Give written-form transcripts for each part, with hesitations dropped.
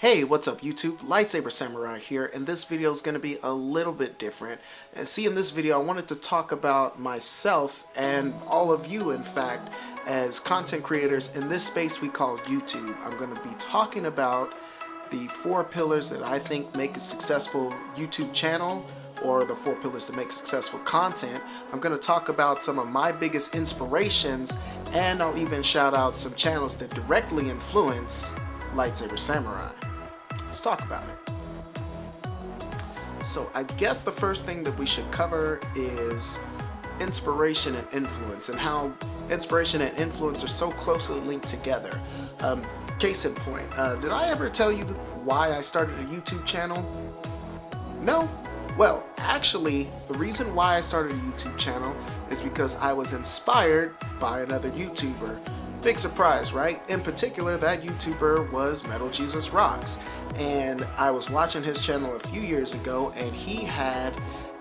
Hey, what's up YouTube? Lightsaber Samurai here, and this video is going to be a little bit different. And see, in this video I wanted to talk about myself and all of you, in fact, as content creators in this space we call YouTube. I'm going to be talking about the 4 pillars that I think make a successful YouTube channel, or the 4 pillars that make successful content. I'm going to talk about some of my biggest inspirations, and I'll even shout out some channels that directly influence Lightsaber Samurai. Let's talk about it. So I guess the first thing that we should cover is inspiration and influence, and how inspiration and influence are so closely linked together. Case in point, did I ever tell you why I started a YouTube channel? No? Well, actually, the reason why I started a YouTube channel is because I was inspired by another YouTuber. Big surprise, right? In particular, that YouTuber was Metal Jesus Rocks, and I was watching his channel a few years ago, and he had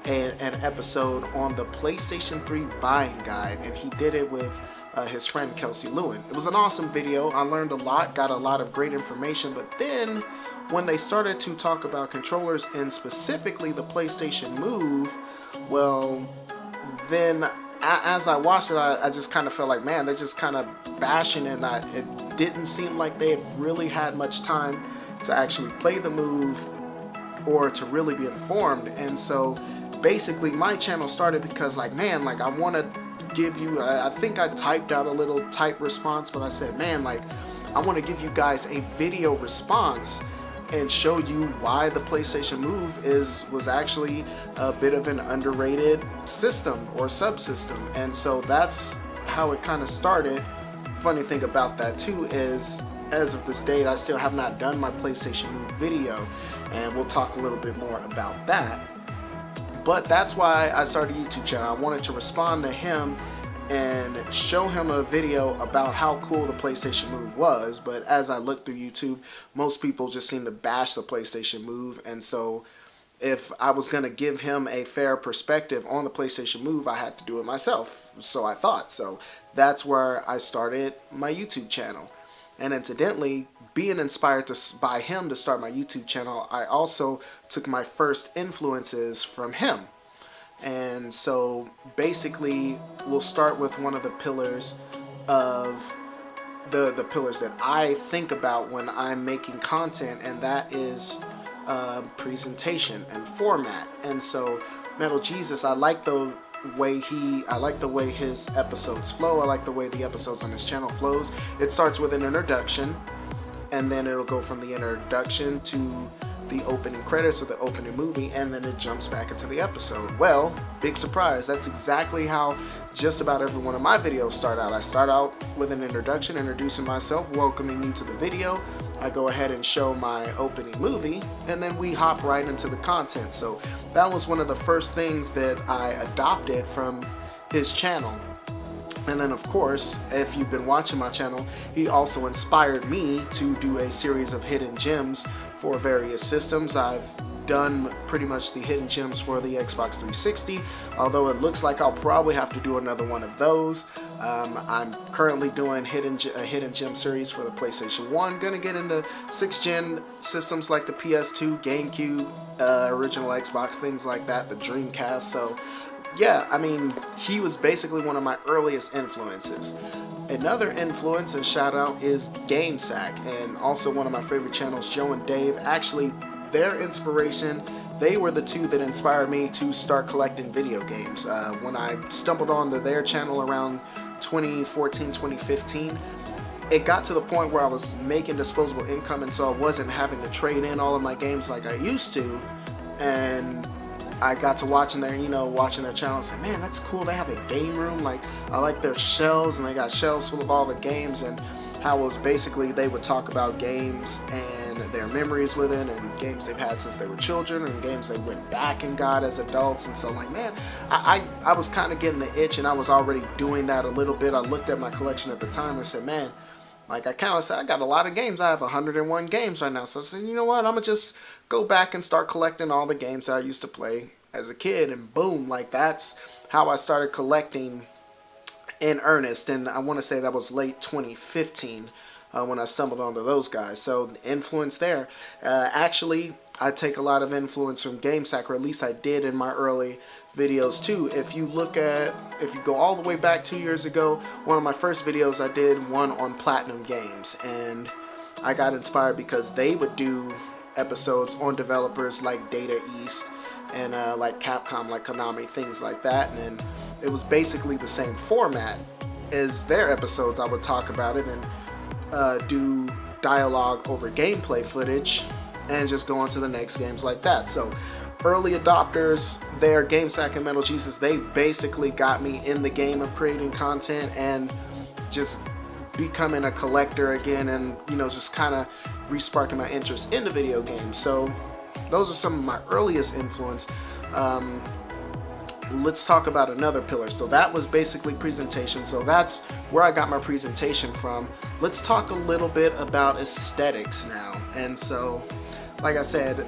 an episode on the PlayStation 3 buying guide, and he did it with his friend Kelsey Lewin. It was an awesome video. I learned a lot, got a lot of great information, but then when they started to talk about controllers and specifically the PlayStation Move, well, then as I watched it, I just kind of felt like, man, they're just kind of bashing it, and it didn't seem like they had really had much time to actually play the move or to really be informed. And so basically my channel started because, like, man, like, I want to give you, I think I typed out a little type response, but I said, man, like, I want to give you guys a video response and show you why the PlayStation Move was actually a bit of an underrated system or subsystem. And so that's how it kind of started. Funny thing about that too is, as of this date, I still have not done my PlayStation Move video, and we'll talk a little bit more about that. But that's why I started a YouTube channel. I wanted to respond to him and show him a video about how cool the PlayStation Move was. But as I looked through YouTube, most people just seem to bash the PlayStation Move, and so if I was going to give him a fair perspective on the PlayStation Move, I had to do it myself. So I thought. So that's where I started my YouTube channel. And incidentally, being inspired by him to start my YouTube channel, I also took my first influences from him. And so basically, we'll start with one of the pillars of the pillars that I think about when I'm making content, and that is presentation and format. And so Metal Jesus, I like the way his episodes flow. I like the way the episodes on his channel flows. It starts with an introduction, and then it'll go from the introduction to the opening credits or the opening movie, and then it jumps back into the episode. Well, big surprise, that's exactly how just about every one of my videos start out. I start out with an introduction, introducing myself, welcoming you to the video. I go ahead and show my opening movie, and then we hop right into the content. So that was one of the first things that I adopted from his channel. And then, of course, if you've been watching my channel, he also inspired me to do a series of hidden gems for various systems. I've done pretty much the hidden gems for the Xbox 360, although it looks like I'll probably have to do another one of those. I'm currently doing a hidden gem series for the PlayStation 1. Gonna get into 6th gen systems like the PS2, GameCube, original Xbox, things like that, the Dreamcast. So yeah, I mean, he was basically one of my earliest influences. Another influence and shout out is GameSack, and also one of my favorite channels, Joe and Dave. Actually, their inspiration, they were the two that inspired me to start collecting video games. When I stumbled onto their channel around 2014, 2015, it got to the point where I was making disposable income, and so I wasn't having to trade in all of my games like I used to. And I got to watching their channel and say, man, that's cool. They have a game room. Like, I like their shelves, and they got shelves full of all the games, and how it was basically they would talk about games and their memories with it, and games they've had since they were children, and games they went back and got as adults. And so, like, man, I was kind of getting the itch, and I was already doing that a little bit. I looked at my collection at the time and said, man, like, I kind of said, I got a lot of games. I have 101 games right now. So I said, you know what? I'm going to just go back and start collecting all the games that I used to play as a kid. And boom, like, that's how I started collecting in earnest. And I want to say that was late 2015. when I stumbled onto those guys. So influence there. Actually, I take a lot of influence from GameSack, or at least I did in my early videos too. If you go all the way back 2 years ago, one of my first videos I did one on Platinum Games, and I got inspired because they would do episodes on developers like Data East and like Capcom, like Konami, things like that, and it was basically the same format as their episodes. I would talk about it and do dialogue over gameplay footage and just go on to the next games like that. So early adopters there, GameSack and Metal Jesus, they basically got me in the game of creating content and just becoming a collector again, and just kind of re-sparking my interest in the video games. So those are some of my earliest influence. Let's talk about another pillar. So that was basically presentation. So that's where I got my presentation from. Let's talk a little bit about aesthetics now. And so, like I said,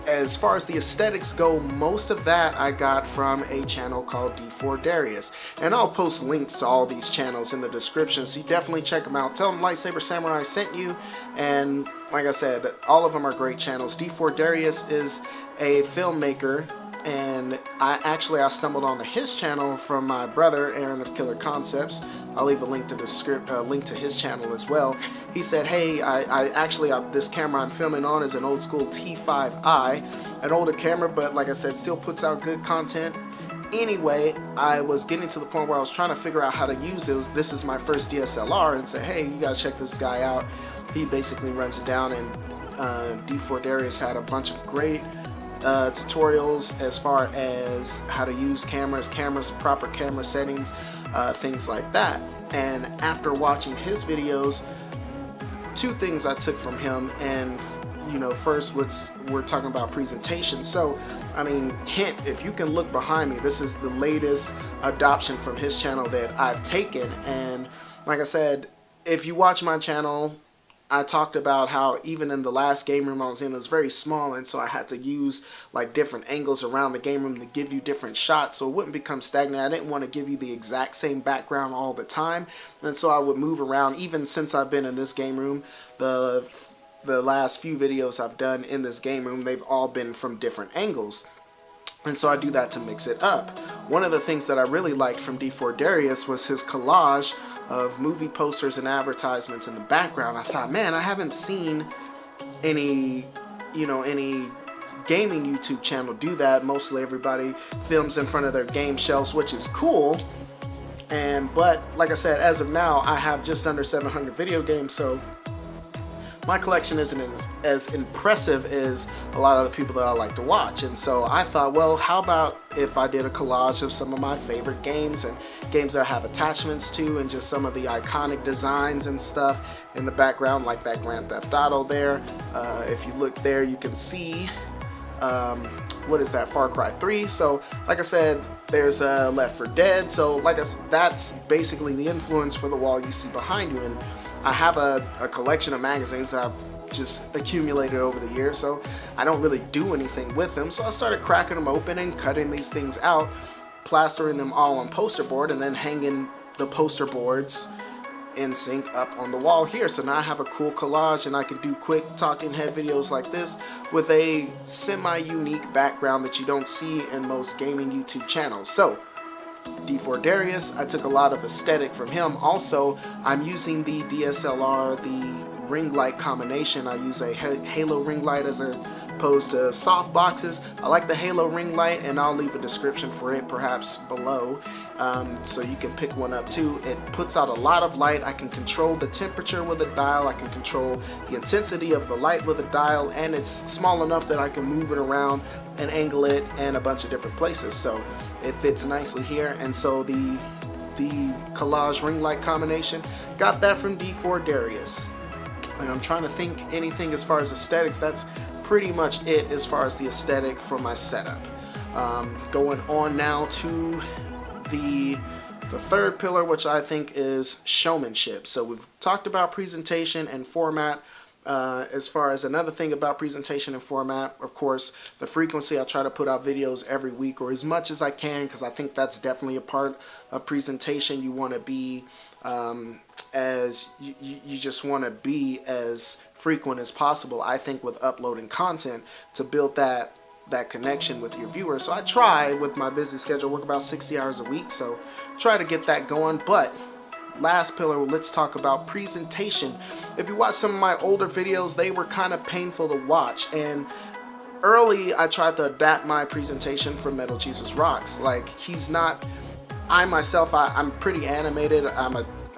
as far as the aesthetics go, most of that I got from a channel called D4 Darius. And I'll post links to all these channels in the description, so you definitely check them out. Tell them Lightsaber Samurai sent you. And like I said, all of them are great channels. D4 Darius is a filmmaker, and I stumbled onto his channel from my brother Aaron of Killer Concepts. I'll leave a link to the link to his channel as well. He said, hey, this camera I'm filming on is an old school T5i, an older camera, but like I said, still puts out good content. Anyway, I was getting to the point where I was trying to figure out how to use it. This is my first DSLR, and said, hey, you gotta check this guy out. He basically runs it down, and D4 Darius had a bunch of great tutorials as far as how to use cameras, proper camera settings, things like that. And after watching his videos, two things I took from him, and first we're talking about presentation. So I mean, hint, if you can look behind me, this is the latest adoption from his channel that I've taken. And like I said, if you watch my channel, I talked about how even in the last game room I was in, it was very small, and so I had to use like different angles around the game room to give you different shots so it wouldn't become stagnant. I didn't want to give you the exact same background all the time, and so I would move around. Even since I've been in this game room, the last few videos I've done in this game room, they've all been from different angles. And so I do that to mix it up. One of the things that I really liked from D4 Darius was his collage of movie posters and advertisements in the background. I thought, man, I haven't seen any gaming YouTube channel do that. Mostly everybody films in front of their game shelves, which is cool. But like I said, as of now, I have just under 700 video games, so my collection isn't as impressive as a lot of the people that I like to watch. And so I thought, well, how about if I did a collage of some of my favorite games and games that I have attachments to, and just some of the iconic designs and stuff in the background, like that Grand Theft Auto there. If you look there, you can see, what is that, Far Cry 3. So like I said, there's Left 4 Dead. So like I said, that's basically the influence for the wall you see behind you. And I have a collection of magazines that I've just accumulated over the years, so I don't really do anything with them. So I started cracking them open and cutting these things out, plastering them all on poster board, and then hanging the poster boards in sync up on the wall here. So now I have a cool collage, and I can do quick talking head videos like this with a semi-unique background that you don't see in most gaming YouTube channels. So D4 Darius, I took a lot of aesthetic from him. Also, I'm using the DSLR, the ring light combination. I use a halo ring light as opposed to soft boxes. I like the halo ring light, and I'll leave a description for it perhaps below, so you can pick one up too. It puts out a lot of light. I can control the temperature with a dial. I can control the intensity of the light with a dial, and it's small enough that I can move it around and angle it in a bunch of different places. So it fits nicely here. And so the collage ring light combination, got that from D4 Darius. And I'm trying to think anything as far as aesthetics. That's pretty much it as far as the aesthetic for my setup. Going on now to the third pillar, which I think is showmanship. So we've talked about presentation and format. As far as another thing about presentation and format, of course, the frequency. I try to put out videos every week or as much as I can, because I think that's definitely a part of presentation. You want to be as you just want to be as frequent as possible, I think, with uploading content to build that connection with your viewers. So I try, with my busy schedule, work about 60 hours a week, so try to get that going. But last pillar, let's talk about presentation. If you watch some of my older videos, they were kind of painful to watch, and early I tried to adapt my presentation from Metal Jesus Rocks. Like, he's not, I myself, I'm pretty animated.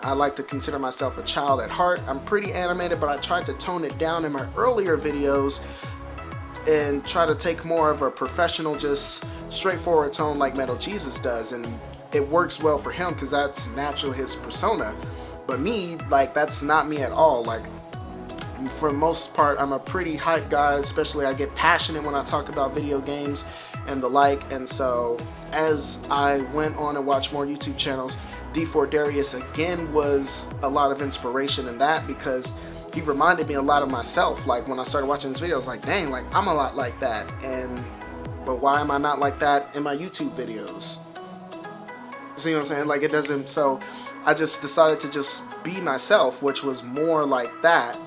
I like to consider myself a child at heart. I'm pretty animated, but I tried to tone it down in my earlier videos and try to take more of a professional, just straightforward tone like Metal Jesus does, and it works well for him because that's naturally his persona. But me, like, that's not me at all. Like, for the most part, I'm a pretty hype guy, especially I get passionate when I talk about video games and the like. And so as I went on and watched more YouTube channels, D4 Darius again was a lot of inspiration in that, because he reminded me a lot of myself. Like, when I started watching his videos, like, dang, like, I'm a lot like that. But why am I not like that in my YouTube videos? See what I'm saying? Like, it doesn't. So I just decided to just be myself, which was more like that.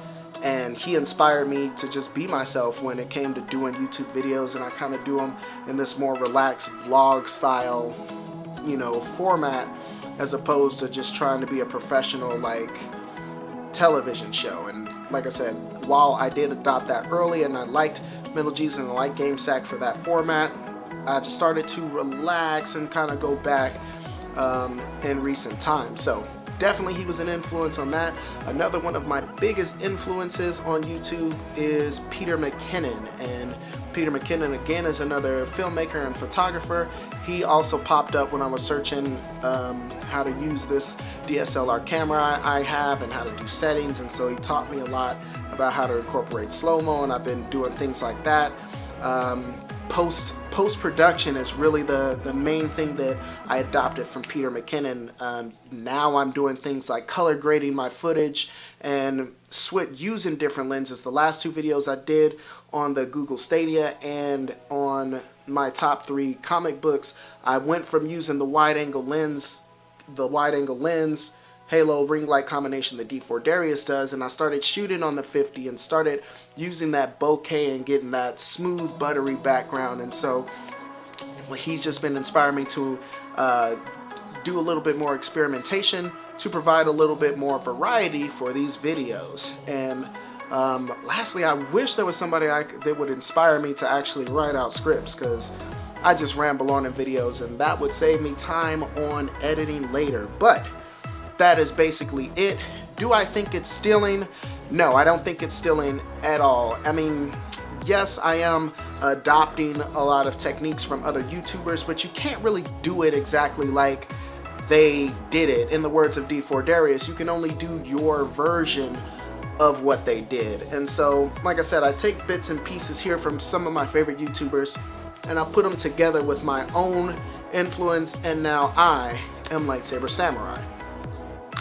And he inspired me to just be myself when it came to doing YouTube videos, and I kind of do them in this more relaxed vlog style, you know, format, as opposed to just trying to be a professional, like, television show. And like I said, while I did adopt that early and I liked Metal Jesus and I liked GameSack for that format, I've started to relax and kind of go back in recent times. So definitely he was an influence on that. Another one of my biggest influences on YouTube is Peter McKinnon. And Peter McKinnon, again, is another filmmaker and photographer. He also popped up when I was searching how to use this DSLR camera I have and how to do settings, and so he taught me a lot about how to incorporate slow-mo, and I've been doing things like that. Post-production is really the main thing that I adopted from Peter McKinnon. Now I'm doing things like color grading my footage and using different lenses. The last two videos I did on the Google Stadia and on my top 3 comic books, I went from using the wide-angle lens, halo ring light combination that D4 Darius does, and I started shooting on the 50 and started using that bokeh and getting that smooth, buttery background. And so he's just been inspiring me to do a little bit more experimentation, to provide a little bit more variety for these videos. And lastly, I wish there was somebody that would inspire me to actually write out scripts, because I just ramble on in videos, and that would save me time on editing later. But that is basically it. Do I think it's stealing? No, I don't think it's stealing at all. I mean, yes, I am adopting a lot of techniques from other YouTubers, but you can't really do it exactly like they did it. In the words of D4 Darius, you can only do your version of what they did. And so, like I said, I take bits and pieces here from some of my favorite YouTubers, and I put them together with my own influence, and now I am Lightsaber Samurai.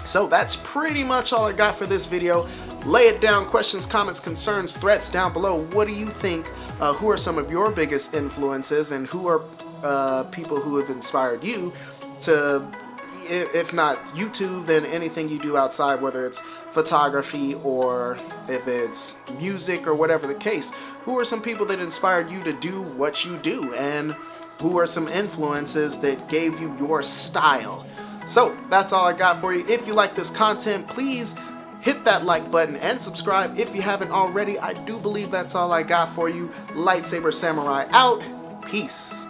So that's pretty much all I got for this video. Lay it down, questions, comments, concerns, threats down below. What do you think? Who are some of your biggest influences, and who are people who have inspired you to, if not YouTube, then anything you do outside, whether it's photography or if it's music or whatever the case? Who are some people that inspired you to do what you do, and who are some influences that gave you your style? So that's all I got for you. If you like this content, please hit that like button and subscribe if you haven't already. I do believe that's all I got for you. Lightsaber Samurai out. Peace.